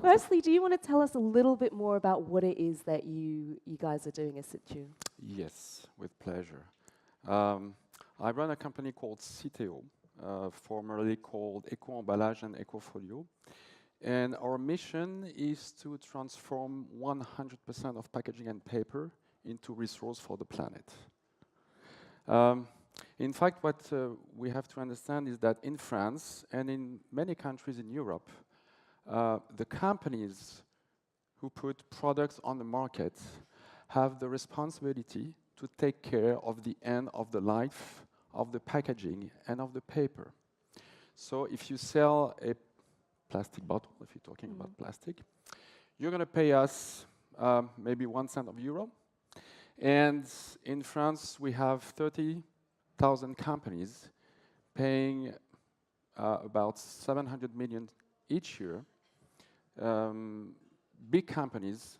Firstly, do you want to tell us a little bit more about what it is that you guys are doing at CITEO? Yes, with pleasure. Um, I run a company called CITEO, formerly called Eco-Emballage and Ecofolio. And our mission is to transform 100% of packaging and paper into resource for the planet. Um, in fact, what we have to understand is that in France and in many countries in Europe, the companies who put products on the market have the responsibility to take care of the end of the life of the packaging and of the paper. So if you sell a plastic bottle, if you're talking about plastic, you're going to pay us maybe 1 cent of euro. And in France, we have 30,000 companies paying about 700 million each year. Big companies,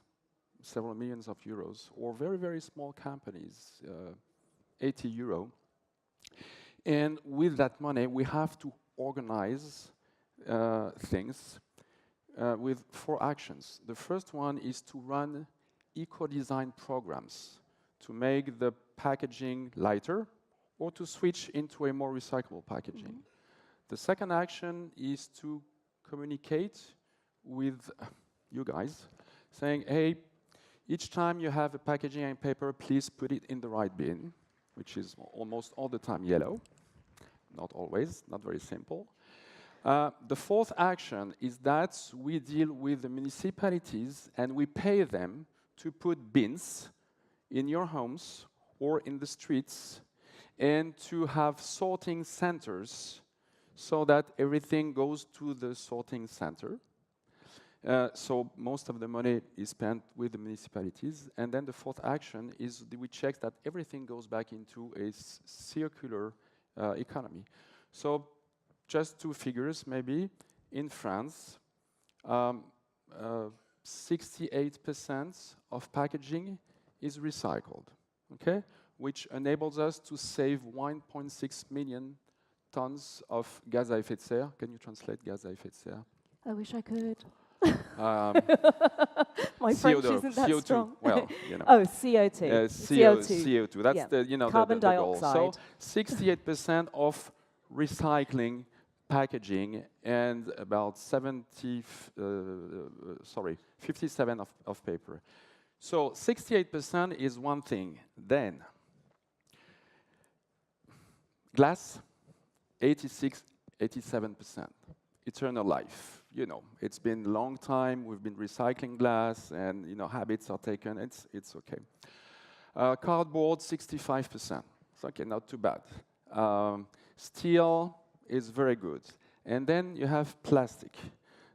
several millions of euros, or very, very small companies, 80 euro. And with that money, we have to organize things with 4 actions. The first one is to run eco-design programs to make the packaging lighter or to switch into a more recyclable packaging. The second action is to communicate with you guys, saying, hey, each time you have a packaging and paper, please put it in the right bin, which is almost all the time yellow. Not always, not very simple. The fourth action is that we deal with the municipalities and we pay them to put bins in your homes or in the streets and to have sorting centers so that everything goes to the sorting center. So most of the money is spent with the municipalities. And then the fourth action is we check that everything goes back into a circular economy. So just 2 figures maybe. In France, 68% of packaging is recycled, okay? Which enables us to save 1.6 million tons of gaz à effet de serre. Can you translate gaz à effet de serre? I wish I could. My CO2, French isn't that CO2. strong. Well, you know. Oh, CO2. CO2. That's Yeah. the Carbon the goal. dioxide. So 68% of recycling packaging and about 57 of paper. So 68% is one thing. Then glass, 87%. Eternal life. You know, it's been a long time. We've been recycling glass, and habits are taken. It's okay. Cardboard, 65%. It's okay, not too bad. Steel is very good. And then you have plastic.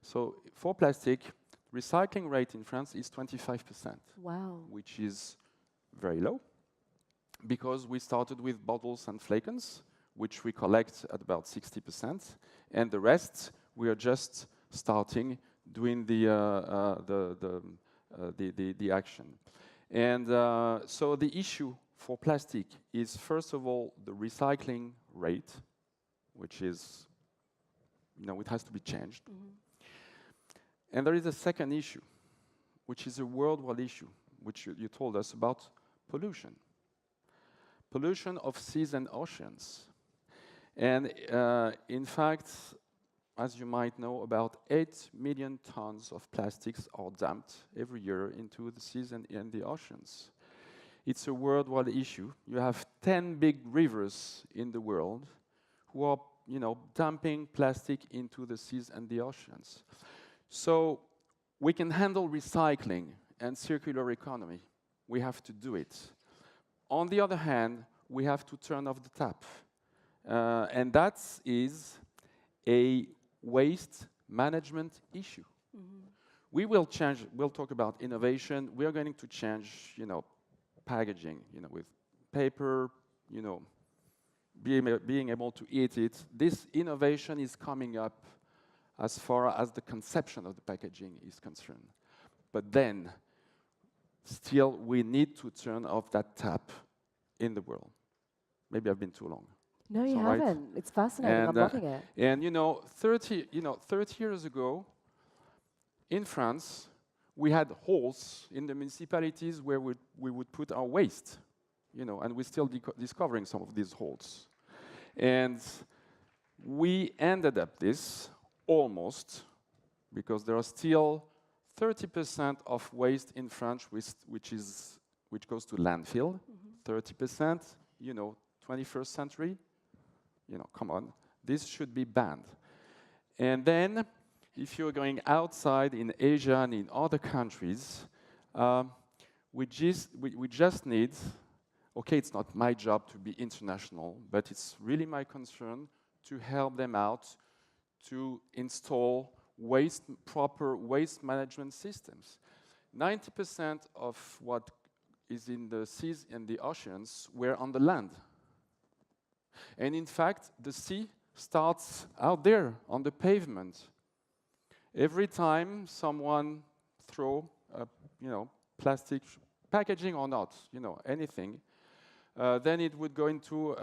So for plastic, recycling rate in France is 25%. Wow. Which is very low, because we started with bottles and flakons, which we collect at about 60%, and the rest we are just starting doing the action. And so the issue for plastic is, first of all, the recycling rate, which is, it has to be changed. And there is a second issue, which is a worldwide issue, which you told us about pollution. Pollution of seas and oceans. And in fact, as you might know, about 8 million tons of plastics are dumped every year into the seas and the oceans. It's a worldwide issue. You have 10 big rivers in the world who are, dumping plastic into the seas and the oceans. So we can handle recycling and circular economy. We have to do it. On the other hand, we have to turn off the tap. And that is a waste management issue. We will change, we'll talk about innovation. We are going to change, packaging, with paper, being able to eat it. This innovation is coming up as far as the conception of the packaging is concerned. But then, still, we need to turn off that tap in the world. Maybe I've been too long. No, you haven't. Right? It's fascinating. I'm loving it. And 30 years ago, in France, we had holes in the municipalities where we would put our waste, and we're still discovering some of these holes. And we ended up this almost, because there are still 30% of waste in France which goes to landfill. 30%, 21st century, come on, this should be banned. And then, if you're going outside in Asia and in other countries, we just need, okay, it's not my job to be international, but it's really my concern to help them out to install proper waste management systems. 90% of what is in the seas and the oceans were on the land. And in fact, the sea starts out there on the pavement. Every time someone throw, plastic packaging or not, anything, then it would go into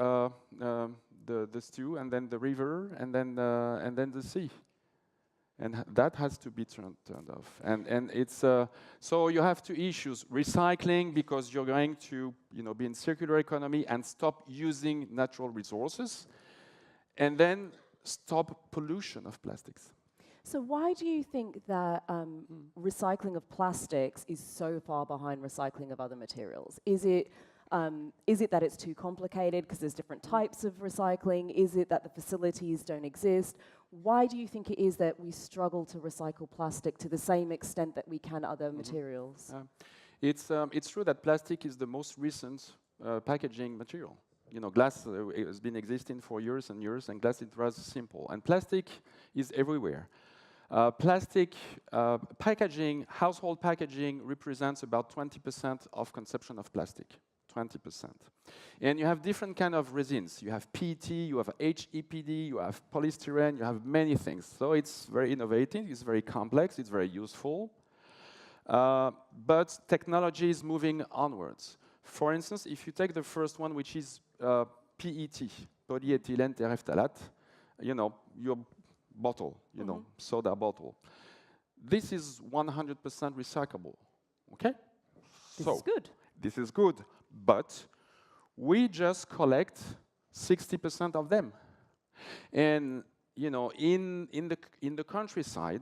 the stew, and then the river, and then the sea. And that has to be turned off. And it's so you have two issues: recycling, because you're going to be in circular economy and stop using natural resources, and then stop pollution of plastics. So why do you think that recycling of plastics is so far behind recycling of other materials? Is it that it's too complicated because there's different types of recycling? Is it that the facilities don't exist? Why do you think it is that we struggle to recycle plastic to the same extent that we can other materials? It's true that plastic is the most recent packaging material. Glass has been existing for years and years, and glass is rather simple. And plastic is everywhere. Plastic packaging, household packaging, represents about 20% of consumption of plastic. 20%. And you have different kind of resins. You have PET, you have HEPD, you have polystyrene, you have many things. So it's very innovative, it's very complex, it's very useful. But technology is moving onwards. For instance, if you take the first one, which is PET, polyethylene terephthalate, your bottle, soda bottle. This is 100% recyclable, okay? This is good. This is good, but we just collect 60% of them. And, in the countryside,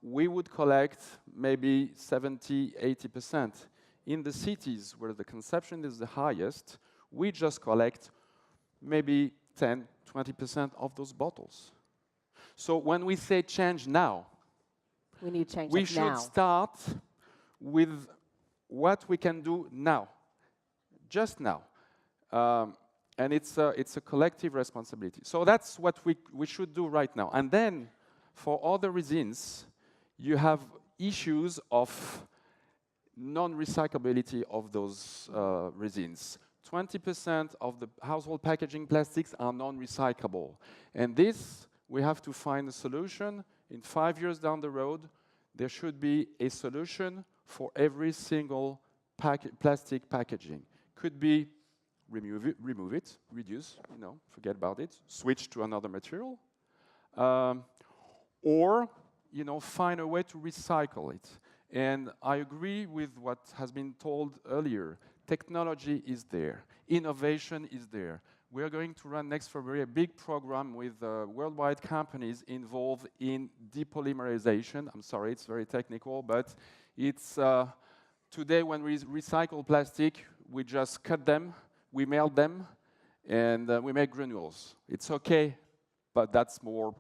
we would collect maybe 70, 80%. In the cities where the consumption is the highest, we just collect maybe 10, 20% of those bottles. So when we say change now, we need change we now. should start with what we can do now, just now. And it's a collective responsibility. So that's what we should do right now. And then for other resins, you have issues of non-recyclability of those resins. 20% of the household packaging plastics are non-recyclable. And this, we have to find a solution. In 5 years down the road, there should be a solution for every single plastic packaging. Could be remove it, reduce, forget about it, switch to another material, or find a way to recycle it. And I agree with what has been told earlier. Technology is there. Innovation is there. We are going to run next February a big program with worldwide companies involved in depolymerization. I'm sorry, it's very technical, but it's today when we recycle plastic, we just cut them, we melt them, and we make granules. It's okay, but that's more,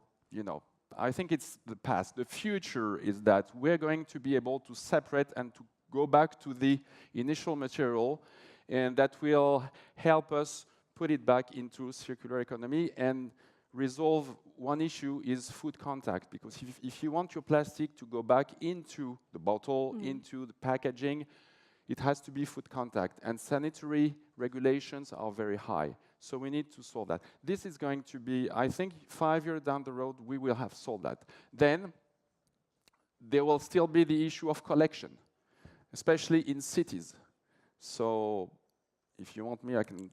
I think it's the past. The future is that we're going to be able to separate and to go back to the initial material, and that will help us put it back into circular economy and resolve one issue is food contact. Because if you want your plastic to go back into the bottle, into the packaging, it has to be food contact. And sanitary regulations are very high. So we need to solve that. This is going to be, I think, 5 years down the road, we will have solved that. Then there will still be the issue of collection, especially in cities. So if you want me, I can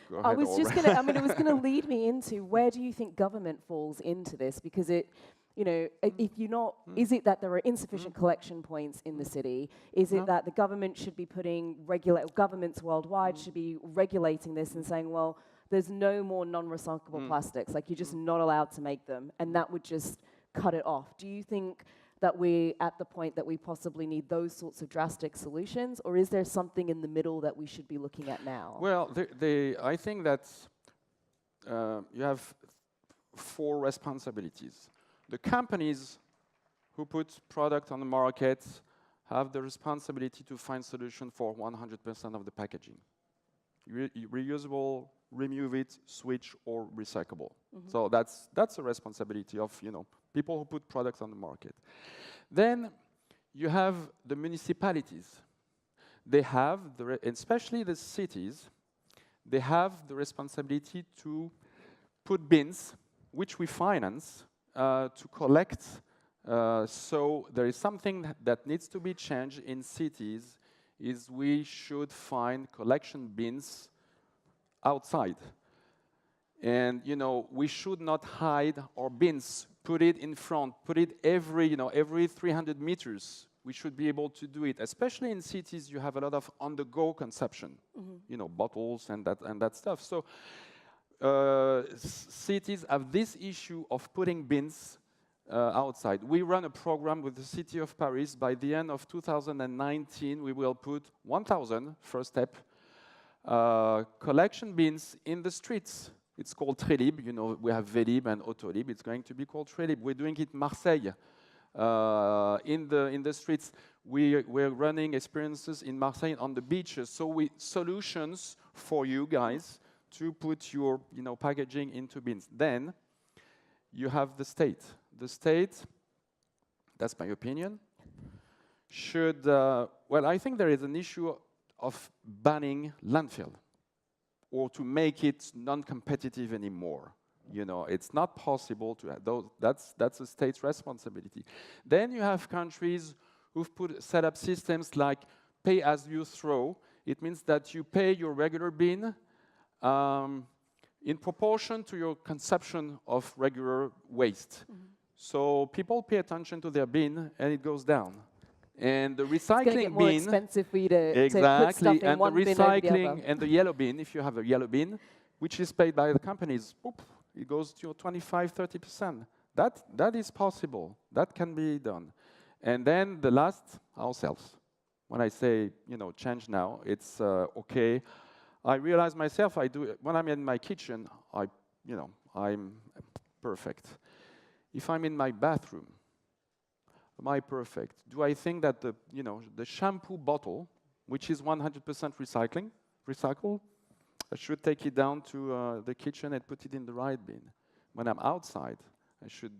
go ahead. I was just going to, it was going to lead me into where do you think government falls into this? Because if you're not, is it that there are insufficient collection points in the city? Is it that the government should be governments worldwide should be regulating this and saying, well, there's no more non-recyclable plastics, like you're just not allowed to make them, and that would just cut it off? Do you think that we're at the point that we possibly need those sorts of drastic solutions, or is there something in the middle that we should be looking at now? Well, I think that you have 4 responsibilities. The companies who put product on the market have the responsibility to find solution for 100% of the packaging. Reusable, remove it, switch, or recyclable. So that's a responsibility of people who put products on the market. Then you have the municipalities. They have, especially the cities, they have the responsibility to put bins, which we finance, to collect. So there is something that needs to be changed in cities, is we should find collection bins outside. And we should not hide our bins, put it in front, put it every 300 meters. We should be able to do it, especially in cities. You have a lot of on-the-go consumption, bottles and that stuff. So cities have this issue of putting bins outside. We run a program with the City of Paris. By the end of 2019, we will put 1,000, first step, collection bins in the streets. It's called Trélib. We have Vélib and Autolib. It's going to be called Trélib. We're doing it in Marseille. In the streets, we're running experiences in Marseille on the beaches. So solutions for you guys to put your packaging into bins. Then you have the state. The state, that's my opinion, should, well, I think there is an issue of banning landfill or to make it non-competitive anymore. It's not possible to have those. That's a state's responsibility. Then you have countries who've set up systems like pay as you throw. It means that you pay your regular bin in proportion to your consumption of regular waste. So people pay attention to their bin, and it goes down. And the recycling more bin, expensive for you to exactly, put stuff in and one the bin over the recycling other. and the yellow bin, if you have a yellow bin, which is paid by the companies, it goes to 25-30%. That is possible. That can be done. And then the last, ourselves. When I say change now, it's okay. I realize myself. I do it when I'm in my kitchen. I'm perfect. If I'm in my bathroom, am I perfect? Do I think that the shampoo bottle, which is 100% recycled, I should take it down to the kitchen and put it in the right bin? When I'm outside, I should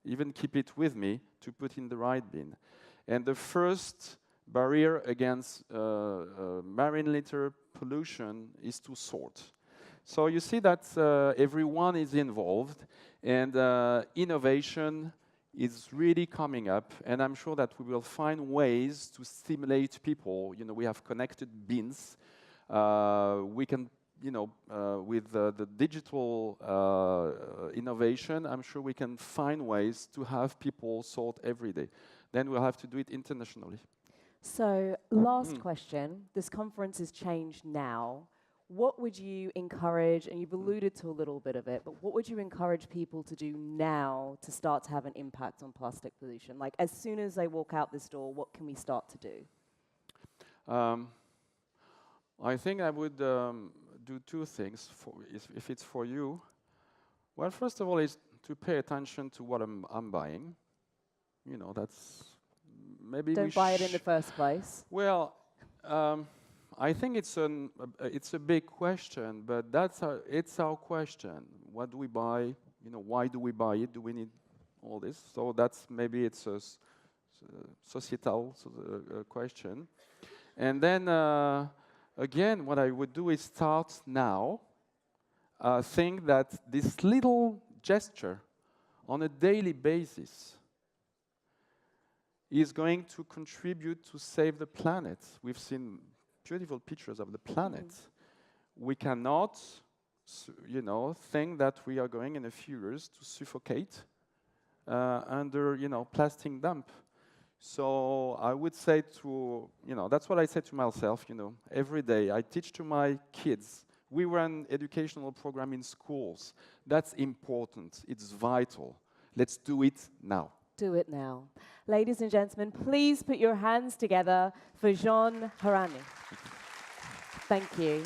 even keep it with me to put in the right bin. And the first barrier against marine litter pollution is to sort. So you see that everyone is involved, and innovation is really coming up, and I'm sure that we will find ways to stimulate people. We have connected bins. We can, with the digital innovation, I'm sure we can find ways to have people sort every day. Then we'll have to do it internationally. So, last question. This conference is ChangeNOW. What would you encourage, and you've alluded to a little bit of it, but what would you encourage people to do now to start to have an impact on plastic pollution? Like, as soon as they walk out this door, what can we start to do? I think I would do 2 things, if it's for you. Well, first of all, is to pay attention to what I'm buying. That's maybe Don't buy it in the first place. Well, I think it's a big question, but it's our question. What do we buy? Why do we buy it? Do we need all this? So maybe it's a societal question. And then again, what I would do is start now. Think that this little gesture on a daily basis is going to contribute to save the planet. We've seen beautiful pictures of the planet. We cannot, think that we are going in a few years to suffocate under, plastic dump. So I would say that's what I say to myself, every day. I teach to my kids. We run educational program in schools. That's important. It's vital. Let's do it now. Do it now. Ladies and gentlemen, please put your hands together for Jean Hornain. Thank you.